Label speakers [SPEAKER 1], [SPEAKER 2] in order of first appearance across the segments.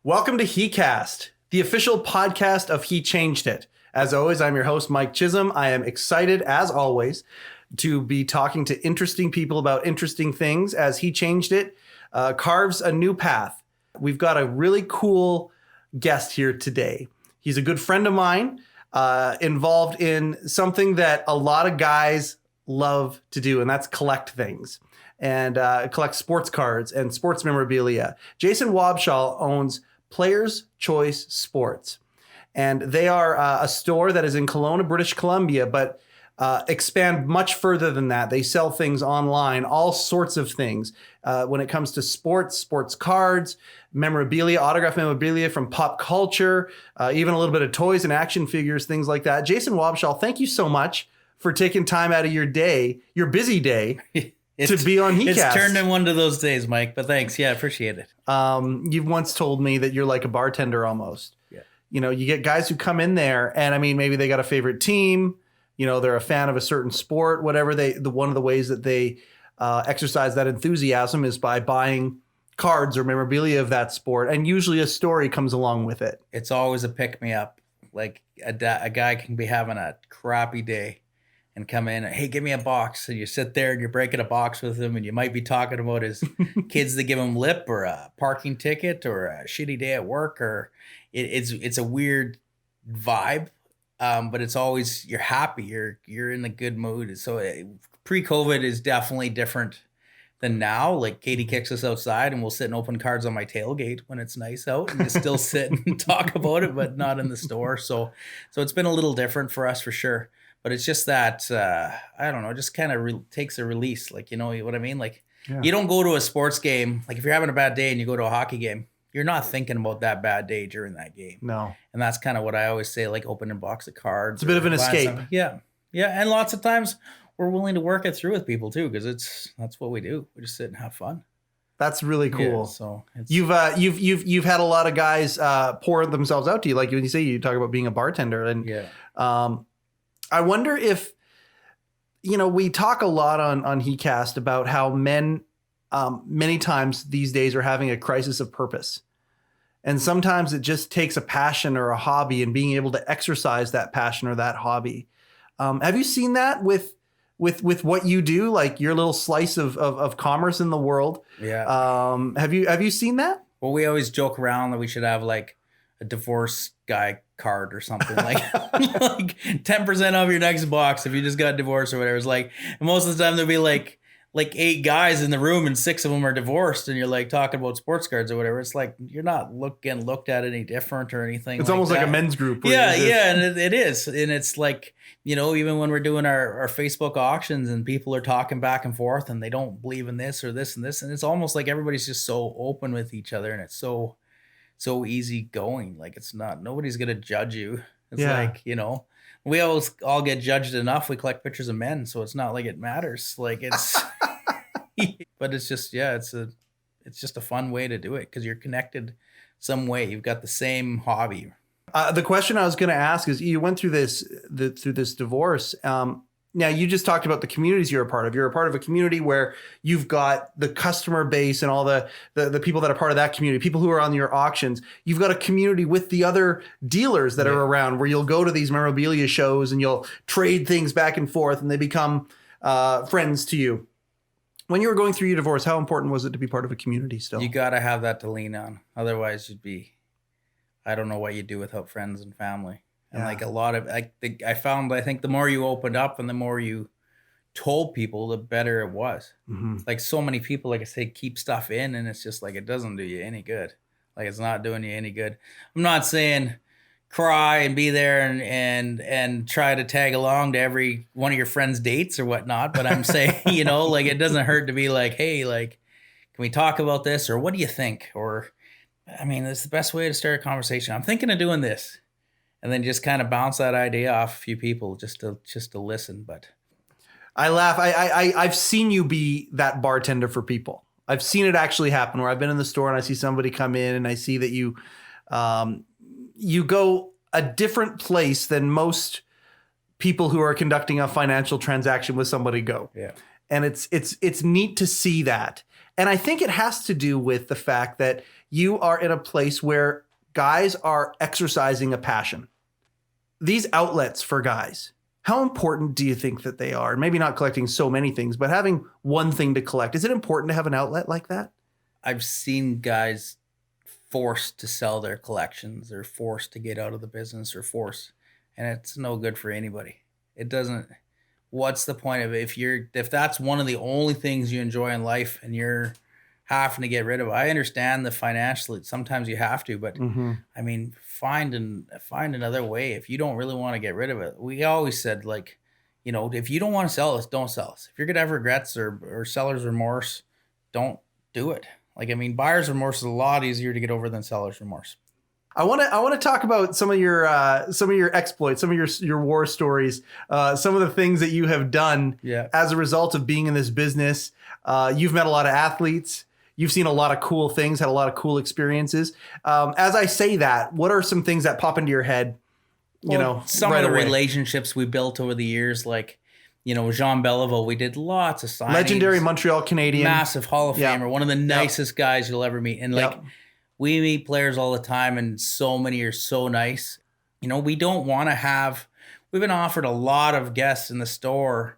[SPEAKER 1] Welcome to heCast, the official podcast of He Changed It. As always, I'm your host, Mike Chisholm. I am excited, as always, to be talking to interesting people about interesting things as He Changed It carves a new path. We've got a really cool guest here today. He's a good friend of mine, involved in something that a lot of guys love to do, and that's collect things and collect sports cards and sports memorabilia. Jason Wobshall owns Players Choice Sports, and they are a store that is in Kelowna, British Columbia, but expand much further than that. They sell things online, all sorts of things when it comes to sports cards, memorabilia, autograph memorabilia from pop culture, even a little bit of toys and action figures, things like that. Jason Wobshall, thank you so much for taking time out of your day, your busy day, to be on heCast.
[SPEAKER 2] It's turned in one of those days, Mike, but thanks. Yeah, I appreciate it.
[SPEAKER 1] You've once told me that you're like a bartender almost.
[SPEAKER 2] Yeah.
[SPEAKER 1] You know, you get guys who come in there and I mean, maybe they got a favorite team, you know, they're a fan of a certain sport, whatever one of the ways that they exercise that enthusiasm is by buying cards or memorabilia of that sport. And usually a story comes along with it.
[SPEAKER 2] It's always a pick me up. Like a guy can be having a crappy day and come in, hey, give me a box. And you sit there and you're breaking a box with him, and you might be talking about his kids that give him lip, or a parking ticket, or a shitty day at work, or it's a weird vibe. But it's always, you're happy, you're in a good mood. So pre-COVID is definitely different than now. Like Katie kicks us outside and we'll sit and open cards on my tailgate when it's nice out, and you still sit and talk about it, but not in the store. So it's been a little different for us for sure. But it's just that, I don't know, it just kind of takes a release. Like, you know what I mean? Like, yeah. You don't go to a sports game. Like if you're having a bad day and you go to a hockey game, you're not thinking about that bad day during that game. No. And that's kind of what I always say, like opening a box of cards.
[SPEAKER 1] It's a bit of an escape.
[SPEAKER 2] Something. Yeah. Yeah. And lots of times we're willing to work it through with people too, because that's what we do. We just sit and have fun.
[SPEAKER 1] That's really cool.
[SPEAKER 2] Yeah, so
[SPEAKER 1] you've had a lot of guys pour themselves out to you. Like when you say, you talk about being a bartender, and yeah. I wonder if, you know, we talk a lot on heCast about how men many times these days are having a crisis of purpose. And sometimes it just takes a passion or a hobby and being able to exercise that passion or that hobby. Have you seen that with what you do, like your little slice of commerce in the world?
[SPEAKER 2] Yeah.
[SPEAKER 1] Have you seen that?
[SPEAKER 2] Well, we always joke around that we should have like a divorce guy card or something, like like 10% off your next box if you just got divorced or whatever. It's like, most of the time there'll be like 8 guys in the room and 6 of them are divorced, and you're like talking about sports cards or whatever. It's like, you're not getting looked at any different or anything.
[SPEAKER 1] It's like almost
[SPEAKER 2] that.
[SPEAKER 1] Like a men's group.
[SPEAKER 2] Yeah. And it is. And it's like, you know, even when we're doing our Facebook auctions and people are talking back and forth and they don't believe in this or this and this. And it's almost like everybody's just so open with each other, and it's so easy going. Like nobody's going to judge you. It's like, you know, we all get judged enough. We collect pictures of men, so it's not like it matters. Like it's, but it's just, it's just a fun way to do it, because you're connected some way. You've got the same hobby.
[SPEAKER 1] The question I was going to ask is, you went through this divorce. Now, you just talked about the communities you're a part of. You're a part of a community where you've got the customer base and all the people that are part of that community, people who are on your auctions. You've got a community with the other dealers that are around, where you'll go to these memorabilia shows and you'll trade things back and forth, and they become friends to you. When you were going through your divorce, how important was it to be part of a community still?
[SPEAKER 2] You got to have that to lean on. Otherwise, I don't know what you do without friends and family. And like a lot of, I think the more you opened up and the more you told people, the better it was. Mm-hmm. Like so many people, like I say, keep stuff in, and it's just like, it doesn't do you any good. Like it's not doing you any good. I'm not saying cry and be there and try to tag along to every one of your friends' dates or whatnot. But I'm saying, you know, like it doesn't hurt to be like, hey, like, can we talk about this? Or what do you think? Or, I mean, it's the best way to start a conversation. I'm thinking of doing this. And then just kind of bounce that idea off a few people just to listen. But
[SPEAKER 1] I laugh. I've seen you be that bartender for people. I've seen it actually happen, where I've been in the store and I see somebody come in and I see that you go a different place than most people who are conducting a financial transaction with somebody go.
[SPEAKER 2] Yeah.
[SPEAKER 1] And it's neat to see that. And I think it has to do with the fact that you are in a place where guys are exercising a passion. These outlets for guys, how important do you think that they are? Maybe not collecting so many things, but having one thing to collect. Is it important to have an outlet like that?
[SPEAKER 2] I've seen guys forced to sell their collections or forced to get out of the business and it's no good for anybody. It doesn't. What's the point of it if that's one of the only things you enjoy in life and you're having to get rid of it? I understand the financially, sometimes you have to, but I mean, find another way. If you don't really want to get rid of it, we always said, like, you know, if you don't want to sell us, don't sell us. If you're gonna have regrets or seller's remorse, don't do it. Like, I mean, buyer's remorse is a lot easier to get over than seller's remorse.
[SPEAKER 1] I want to talk about some of your exploits, some of your war stories, some of the things that you have done as a result of being in this business. You've met a lot of athletes. You've seen a lot of cool things, had a lot of cool experiences. As I say that, what are some things that pop into your head?
[SPEAKER 2] Some
[SPEAKER 1] right
[SPEAKER 2] of the
[SPEAKER 1] away?
[SPEAKER 2] Relationships we built over the years, like, you know, Jean Beliveau, we did lots of signings.
[SPEAKER 1] Legendary Montreal Canadian.
[SPEAKER 2] Massive Hall of Famer, one of the nicest guys you'll ever meet. And like, we meet players all the time and so many are so nice. You know, we've been offered a lot of guests in the store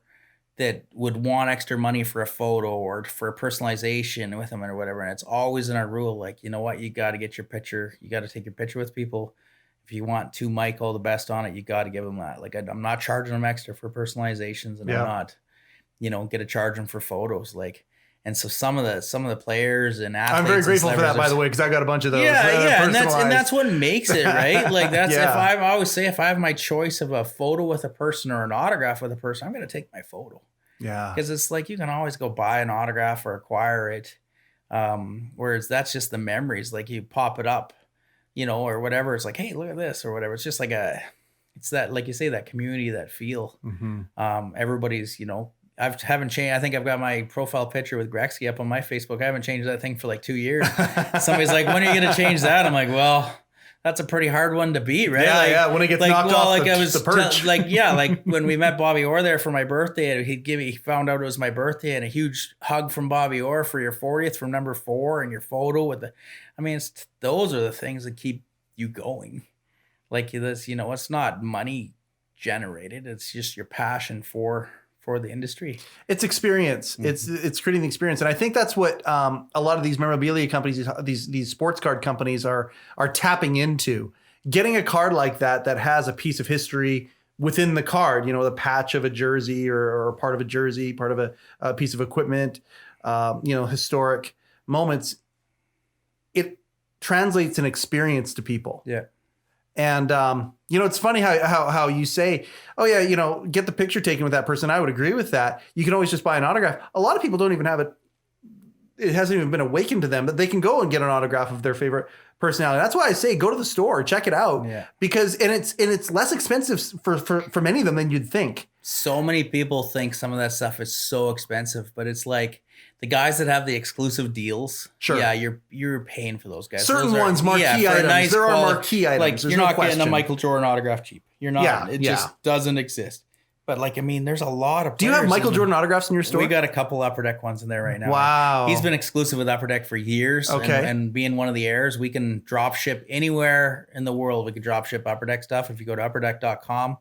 [SPEAKER 2] that would want extra money for a photo or for personalization with them or whatever. And it's always in our rule, like, you know what, you got to get your picture. You got to take your picture with people. If you want to Mike all the best on it, you got to give them that. Like, I'm not charging them extra for personalizations, and I'm not, going to charge them for photos. Like, and so some of the players and athletes.
[SPEAKER 1] I'm very grateful for that, by the way, because I got a bunch of those.
[SPEAKER 2] Yeah, and that's what makes it, right. Like, that's I always say, if I have my choice of a photo with a person or an autograph with a person, I'm going to take my photo.
[SPEAKER 1] Yeah,
[SPEAKER 2] because it's like you can always go buy an autograph or acquire it, whereas that's just the memories. Like, you pop it up, or whatever. It's like, hey, look at this or whatever. It's just like it's that, like you say, that community, that feel. Everybody's, I haven't changed. I think I've got my profile picture with Gretzky up on my Facebook. I haven't changed that thing for like 2 years. Somebody's like, when are you going to change that? I'm like, well, that's a pretty hard one to beat, right?
[SPEAKER 1] Yeah, when it gets knocked off the perch.
[SPEAKER 2] Like when we met Bobby Orr there for my birthday, he found out it was my birthday, and a huge hug from Bobby Orr for your 40th from number 4 and your photo with those are the things that keep you going. Like, this, it's not money generated. It's just your passion for the industry. It's
[SPEAKER 1] experience. It's creating the experience. And I think that's what a lot of these memorabilia companies, these sports card companies are tapping into. Getting a card like that has a piece of history within the card, the patch of a jersey or part of a jersey, part of a piece of equipment, historic moments. It translates an experience to people.
[SPEAKER 2] Yeah.
[SPEAKER 1] And, it's funny how you say, oh yeah, get the picture taken with that person. I would agree with that. You can always just buy an autograph. A lot of people don't even have it. It hasn't even been awakened to them that they can go and get an autograph of their favorite personality. That's why I say, go to the store, check it out, because it's less expensive for many of them than you'd think.
[SPEAKER 2] So many people think some of that stuff is so expensive, but it's like, the guys that have the exclusive deals, you're paying for those guys.
[SPEAKER 1] Certain ones, marquee items. There are marquee items.
[SPEAKER 2] Like,
[SPEAKER 1] There's
[SPEAKER 2] you're not
[SPEAKER 1] question.
[SPEAKER 2] getting a Michael Jordan autograph cheap. You're not. It just doesn't exist. But there's a lot of.
[SPEAKER 1] Do you have Michael Jordan autographs in your store?
[SPEAKER 2] We got a couple Upper Deck ones in there right now.
[SPEAKER 1] Wow.
[SPEAKER 2] He's been exclusive with Upper Deck for years.
[SPEAKER 1] Okay.
[SPEAKER 2] And being one of the heirs, we can drop ship anywhere in the world. We can drop ship Upper Deck stuff. If you go to upperdeck.com,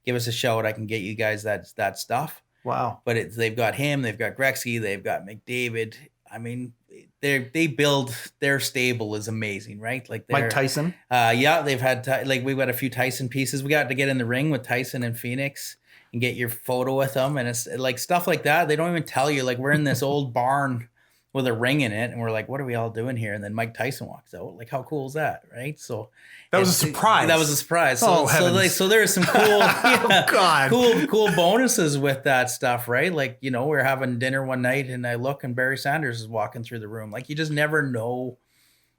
[SPEAKER 2] give us a shout. I can get you guys that stuff.
[SPEAKER 1] Wow.
[SPEAKER 2] But they've got him, they've got Gretzky, they've got McDavid. I mean, they build, their stable is amazing, right? Like
[SPEAKER 1] Mike Tyson.
[SPEAKER 2] They've had we've got a few Tyson pieces. We got to get in the ring with Tyson in Phoenix and get your photo with them, and it's like stuff like that. They don't even tell you. Like, we're in this old barn with a ring in it, and we're like, what are we all doing here? And then Mike Tyson walks out. Like, how cool is that, right? So
[SPEAKER 1] that was a surprise.
[SPEAKER 2] That was a surprise.
[SPEAKER 1] So
[SPEAKER 2] there's some cool, cool bonuses with that stuff, right? Like, we're having dinner one night, and I look, and Barry Sanders is walking through the room. Like, you just never know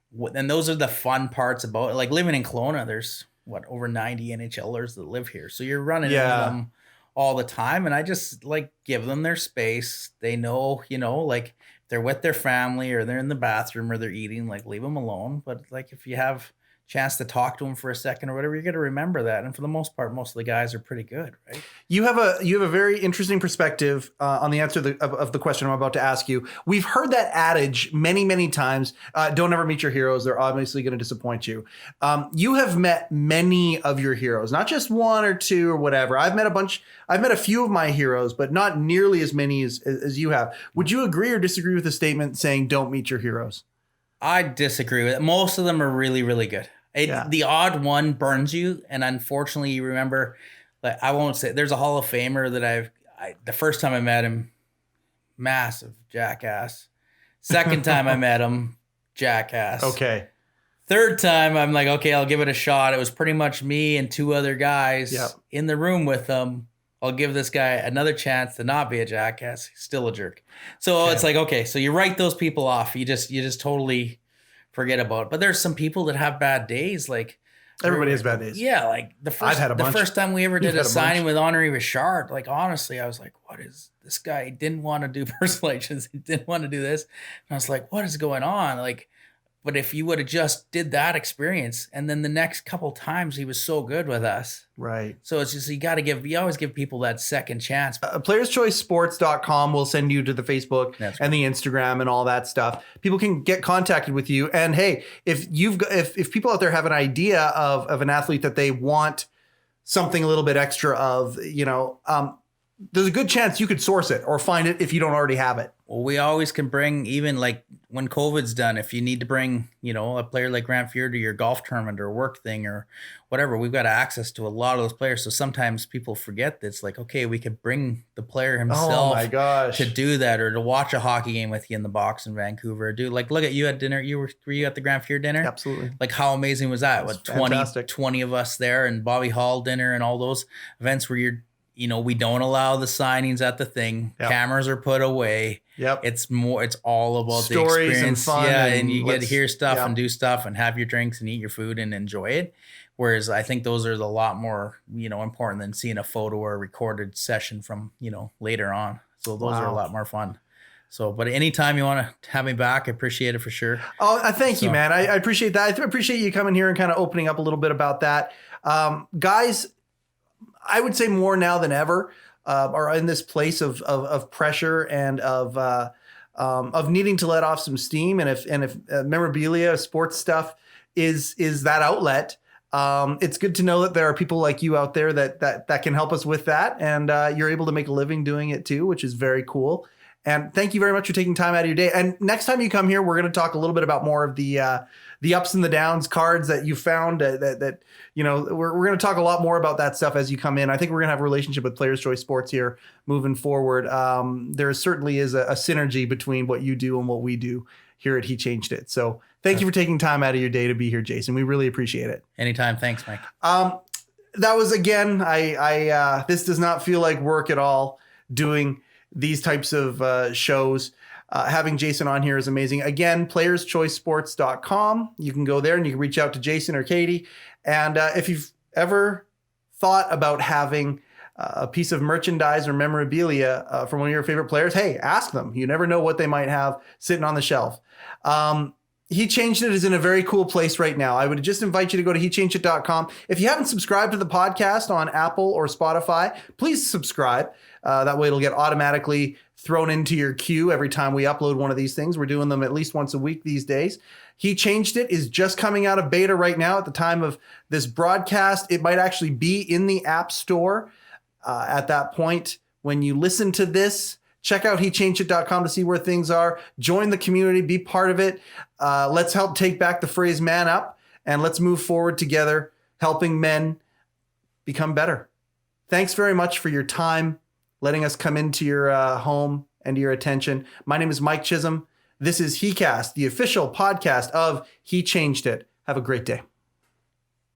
[SPEAKER 2] what. And those are the fun parts about it. Like, living in Kelowna, there's over 90 NHLers that live here, so you're running into them all the time, and I just give them their space. They know, like, they're with their family or they're in the bathroom or they're eating, leave them alone. But if you have chance to talk to him for a second or whatever, you're going to remember that. And for the most part, most of the guys are pretty good, right?
[SPEAKER 1] You have a very interesting perspective on the answer of the question I'm about to ask you. We've heard that adage many, many times. Don't ever meet your heroes. They're obviously going to disappoint you. You have met many of your heroes, not just one or two or whatever. I've met a bunch. I've met a few of my heroes, but not nearly as many as you have. Would you agree or disagree with the statement saying don't meet your heroes?
[SPEAKER 2] I disagree with it. Most of them are really, really good. The odd one burns you, and unfortunately, you remember. Like, I won't say there's a Hall of Famer that the first time I met him, massive jackass. Second time I met him, jackass.
[SPEAKER 1] Okay.
[SPEAKER 2] Third time, I'm like, okay, I'll give it a shot. It was pretty much me and two other guys in the room with him. I'll give this guy another chance to not be a jackass. He's still a jerk. So it's like, okay, so you write those people off. You just totally forget about it. But there's some people that have bad days. Like
[SPEAKER 1] everybody has bad days.
[SPEAKER 2] Yeah, like the first time we ever did a signing with Henri Richard, like honestly, I was like, what is this guy? He didn't want to do personal agents. He didn't want to do this. And I was like, what is going on? Like, but if you would have just did that experience, and then the next couple times he was so good with us. Right. So it's just, you always give people that second chance.
[SPEAKER 1] PlayersChoiceSports.com will send you to the Facebook and the Instagram and all that stuff. People can get contacted with you. And hey, if people out there have an idea of an athlete that they want something a little bit extra of, there's a good chance you could source it or find it if you don't already have it.
[SPEAKER 2] Well, we always can bring, even like when COVID's done, if you need to bring, a player like Grant Fuhr to your golf tournament or work thing or whatever, we've got access to a lot of those players. So sometimes people forget that it's like, okay, we could bring the player himself to do that, or to watch a hockey game with you in the box in Vancouver. Dude, like, look at you at dinner. Were you at the Grant Fuhr dinner?
[SPEAKER 1] Absolutely.
[SPEAKER 2] Like, how amazing was that? What, 20 of us there, and Bobby Hall dinner and all those events where you're, we don't allow the signings at the thing. Yep. Cameras are put away.
[SPEAKER 1] Yep.
[SPEAKER 2] It's all about
[SPEAKER 1] stories
[SPEAKER 2] the experience.
[SPEAKER 1] And fun.
[SPEAKER 2] And you get to hear stuff and do stuff and have your drinks and eat your food and enjoy it. Whereas I think those are a lot more, important than seeing a photo or a recorded session from, later on. So those are a lot more fun. So, but anytime you want to have me back, I appreciate it for sure.
[SPEAKER 1] Oh, I thank you, man. I appreciate that. I appreciate you coming here and kind of opening up a little bit about that. Guys, I would say more now than ever are in this place of pressure and of needing to let off some steam. And if memorabilia, sports stuff is that outlet, it's good to know that there are people like you out there that can help us with that. And you're able to make a living doing it too, which is very cool. And thank you very much for taking time out of your day. And next time you come here, we're going to talk a little bit about more of the ups and the downs, cards that you found that we're going to talk a lot more about that stuff as you come in. I think we're going to have a relationship with Players Choice Sports here moving forward. There certainly is a synergy between what you do and what we do here at He Changed It. So thank you for taking time out of your day to be here, Jason. We really appreciate it.
[SPEAKER 2] Anytime. Thanks, Mike.
[SPEAKER 1] That was, again, this does not feel like work at all doing these types of shows. Having Jason on here is amazing. Again, playerschoicesports.com. You can go there and you can reach out to Jason or Katie. And if you've ever thought about having a piece of merchandise or memorabilia from one of your favorite players, hey, ask them. You never know what they might have sitting on the shelf. He Changed It is in a very cool place right now. I would just invite you to go to hechangedit.com. If you haven't subscribed to the podcast on Apple or Spotify, please subscribe. That way it'll get automatically thrown into your queue every time we upload one of these things. We're doing them at least once a week these days. He Changed It is just coming out of beta right now at the time of this broadcast. It might actually be in the App Store at that point when you listen to this. Check out hechangedit.com to see where things are. Join the community, be part of it. Let's help take back the phrase man up, and let's move forward together, helping men become better. Thanks very much for your time, letting us come into your home and your attention. My name is Mike Chisholm. This is heCast, the official podcast of He Changed It. Have a great day.